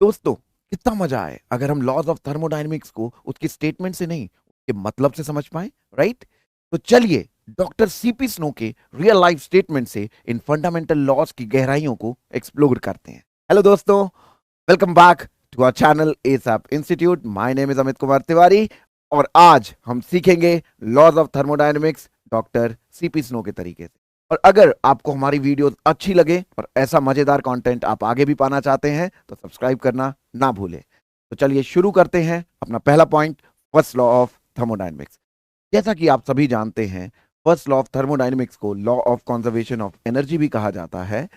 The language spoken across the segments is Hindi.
दोस्तों, कितना मजा आए अगर हम लॉज ऑफ थर्मोडायनेमिक्स को उसके स्टेटमेंट से नहीं, उसके मतलब से समझ पाए, राइट? तो चलिए डॉक्टर सीपी स्नो के रियल लाइफ स्टेटमेंट से इन फंडामेंटल लॉज की गहराइयों को एक्सप्लोर करते हैं। हेलो दोस्तों, welcome back to our channel SAP institute. My name is Amit Kumar Tiwari और आज हम सीखेंगे laws of thermodynamics doctor CP Snow के तरीके से। और अगर आपको हमारी वीडियोस अच्छी लगे और ऐसा मजेदार कंटेंट आप आगे भी पाना चाहते हैं तो सब्सक्राइब करना ना भूलें। तो चलिए शुरू करते हैं अपना पहला point, first law of thermodynamics. जैसा कि आप सभी जानते हैं, फर्स्ट लॉ ऑफ थर्मोडायनेमिक्स को law of conservation of energy भी कहा जाता है,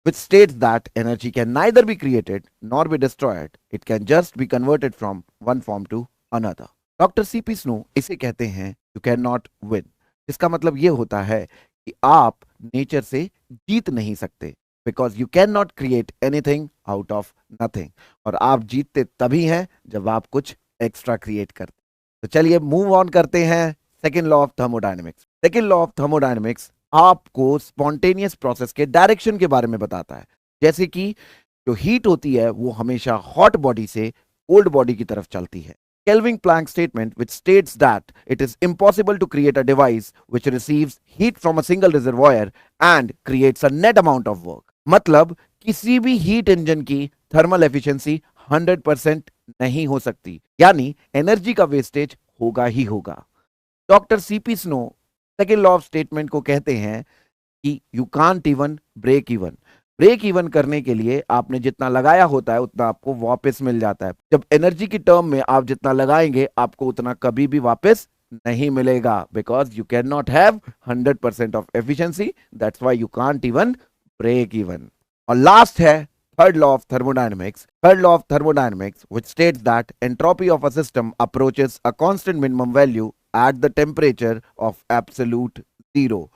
which states that energy can neither be created nor be destroyed. It can just be converted from one form to another. Doctor CP snow इसे कहते हैं यू कैन नॉट विन। इसका मतलब यह होता है कि आप नेचर से जीत नहीं सकते, because you can not create anything out of nothing. और आप जीतते तभी हैं जब आप कुछ एक्स्ट्रा क्रिएट करते। तो चलिए मूव ऑन करते हैं second law of thermodynamics. Second law of thermodynamics आपको स्पॉन्टेनियस प्रोसेस के डायरेक्शन के बारे में बताता है। जैसे कि जो हीट होती है वो हमेशा हॉट बॉडी से कोल्ड बॉडी की तरफ चलती है। Kelvin Planck statement which states that it is impossible to create a device which receives heat from a single reservoir and creates a net amount of work। मतलब किसी भी हीट इंजन की थर्मल एफिशिएंसी 100% नहीं हो सकती, यानी एनर्जी का वेस्टेज होगा ही होगा। Doctor CP Snow second law of statement को कहते हैं कि you can't even break even. Break even करने के लिए आपने जितना लगाया होता है उतना आपको वापस मिल जाता है। जब एनर्जी की टर्म में आप जितना लगाएंगे आपको उतना कभी भी वापस नहीं मिलेगा, because you can not have 100% of efficiency, that's why you can't even break even. और लास्ट है third law of thermodynamics. Third law of thermodynamics which states that entropy of a system approaches a constant minimum value at the temperature of absolute zero.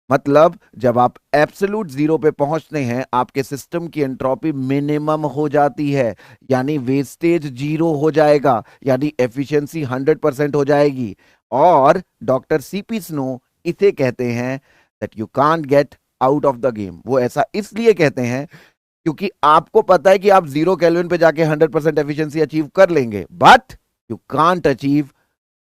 मतलब जब आप एब्सोल्यूट जीरो पे पहुंचते हैं आपके सिस्टम की एंट्रोपी मिनिमम हो जाती है, यानी वेस्टेज जीरो हो जाएगा, यानी एफिशिएंसी 100% हो जाएगी। और डॉक्टर सीपी स्नो इसे कहते हैं that you can't get out of the game. वो ऐसा इसलिए कहते हैं क्योंकि आपको पता है कि आप 0 केल्विन पे जाके 100% एफिशिएंसी अचीव कर लेंगे, but you can't achieve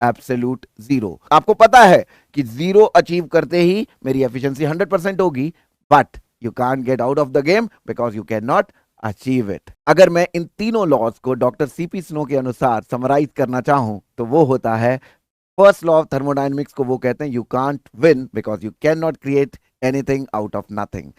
absolute zero. आपको पता है कि जीरो अचीव करते ही मेरी एफिशिएंसी 100% होगी, but you can't get out of the game because you can not achieve it. अगर मैं इन तीनों लॉज को डॉक्टर सीपी स्नो के अनुसार समराइज करना चाहूं तो वो होता है, फर्स्ट लॉ ऑफ थर्मोडायनेमिक्स को वो कहते हैं you can't win because you can not create anything out of nothing.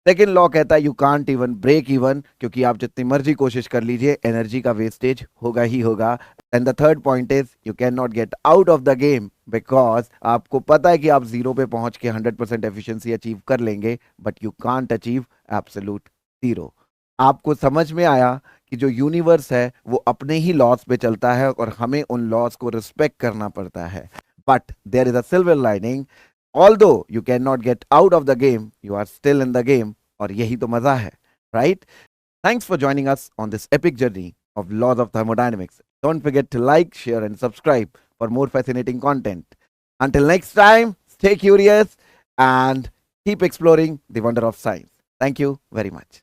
Second law कहता है you can't even break even, क्योंकि आप जितनी मर्जी कोशिश कर लीजिए एनर्जी का वेस्टेज होगा ही होगा। And the third point is you can not get out of the game because आपको पता है कि आप जीरो पे पहुंच के 100% एफिशिएंसी अचीव कर लेंगे, but you can't achieve absolute zero. आपको समझ में आया कि जो यूनिवर्स है वो अपने ही लॉस पे चलता है और हमें उन लॉस को रिस्पेक्ट करना पड़ता है। But there is a silver lining, although you cannot get out of the game, you are still in the game। और यही तो मजा है, right? Thanks for joining us on this epic journey of laws of thermodynamics. Don't forget to like, share, and subscribe for more fascinating content. Until next time, stay curious and keep exploring the wonder of science. Thank you very much.